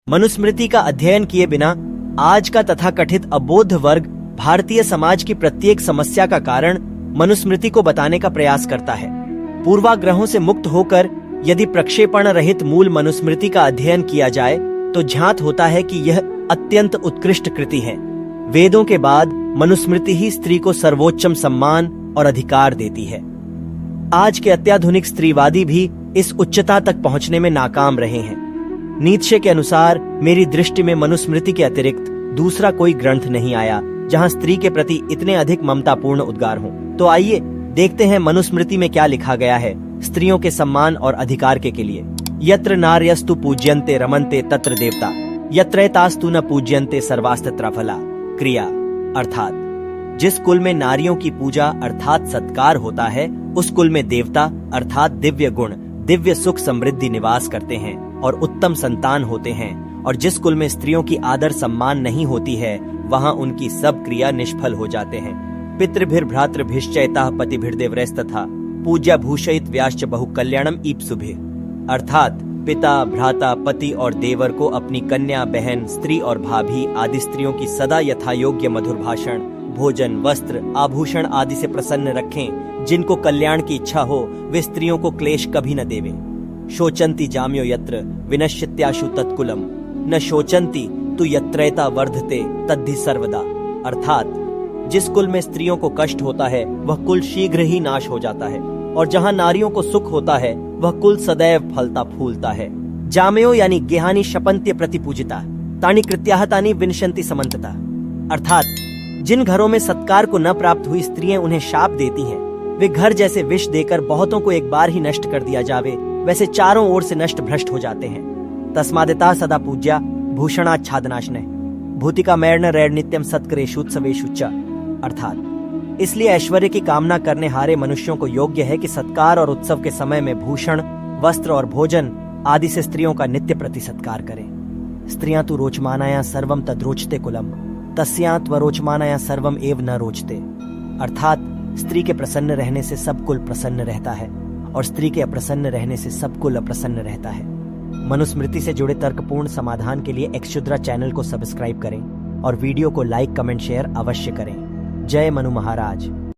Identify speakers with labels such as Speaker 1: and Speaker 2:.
Speaker 1: मनुस्मृति का अध्ययन किए बिना आज का तथाकथित अबोध वर्ग भारतीय समाज की प्रत्येक समस्या का कारण मनुस्मृति को बताने का प्रयास करता है। पूर्वाग्रहों से मुक्त होकर यदि प्रक्षेपण रहित मूल मनुस्मृति का अध्ययन किया जाए तो ज्ञात होता है कि यह अत्यंत उत्कृष्ट कृति है। वेदों के बाद मनुस्मृति ही स्त्री को सर्वोच्चम सम्मान और अधिकार देती है। आज के अत्याधुनिक स्त्रीवादी भी इस उच्चता तक पहुंचने में नाकाम रहे हैं। नीत्शे के अनुसार मेरी दृष्टि में मनुस्मृति के अतिरिक्त दूसरा कोई ग्रंथ नहीं आया जहां स्त्री के प्रति इतने अधिक ममतापूर्ण उद्गार हों। तो आइए देखते हैं मनुस्मृति में क्या लिखा गया है स्त्रियों के सम्मान और अधिकार के लिए। यत्र नार्यस्तु पूज्यन्ते रमन्ते तत्र देवता, यत्रैतास्तु न पूज्यन्ते सर्वास्तत्र फला। क्रिया अर्थात जिस कुल में नारियों की पूजा अर्थात सत्कार होता है उस कुल में देवता अर्थात दिव्य गुण, दिव्य सुख समृद्धि निवास करते हैं और उत्तम संतान होते हैं, और जिस कुल में स्त्रियों की आदर सम्मान नहीं होती है वहां उनकी सब क्रिया निष्फल हो जाते हैं। पितृभिर भ्रातृभिश्चैताः पतिभिर्देवरैस्तथा पूज्या भूषयित व्याश्च बहु कल्याणम ईप्सुभिः। अर्थात पिता, भ्राता, पति और देवर को अपनी कन्या, बहन, स्त्री और भाभी आदि स्त्रियों की सदा यथा योग्य मधुर भाषण, भोजन, वस्त्र, आभूषण आदि से प्रसन्न रखें। जिनको कल्याण की इच्छा हो वे स्त्रियों को क्लेश कभी न देवे। शोचन्ति जाम्यो यत्र विनश्यत्याशु तत्कुलम, न शोचन्ति तु यत्रैता वर्धते तद्धि सर्वदा। अर्थात जिस कुल में स्त्रियों को कष्ट होता है वह कुल शीघ्र ही नाश हो जाता है, और जहां नारियों को सुख होता है वह कुल सदैव फलता फूलता है। जामयो यानी गेहानि शपन्त्य प्रतिपूजिता, तानि कृत्याः तानि विनशन्ति समन्तता। अर्थात जिन घरों में सत्कार को न प्राप्त हुई स्त्रियां उन्हें शाप देती हैं, वे घर जैसे विष देकर बहुतों को एक बार ही नष्ट कर दिया जावे वैसे चारों ओर से नष्ट भ्रष्ट हो जाते हैं। तस्मादेता सदा पूज्या भूषणाच्छादनाशनः, भूतिका मैर्ण रैर नित्यम सत्करेषुत्सवेषु च। अर्थात इसलिए ऐश्वर्य की कामना करने हारे मनुष्यों को योग्य है कि सत्कार और उत्सव के समय में भूषण, वस्त्र और भोजन आदि से स्त्रियों का नित्य प्रति सत्कार करें। स्त्रियां तु रोचमानाया सर्वम तद्रोचते कुलम, तस्यां त्वरोचमानाया सर्वम एव न रोचते। अर्थात स्त्री के प्रसन्न रहने से सब कुल प्रसन्न रहता है और स्त्री के अप्रसन्न रहने से सब कुल अप्रसन्न रहता है। मनुस्मृति से जुड़े तर्कपूर्ण समाधान के लिए एक्सुद्रा चैनल को सब्सक्राइब करें और वीडियो को लाइक, कमेंट, शेयर अवश्य करें। जय मनु महाराज।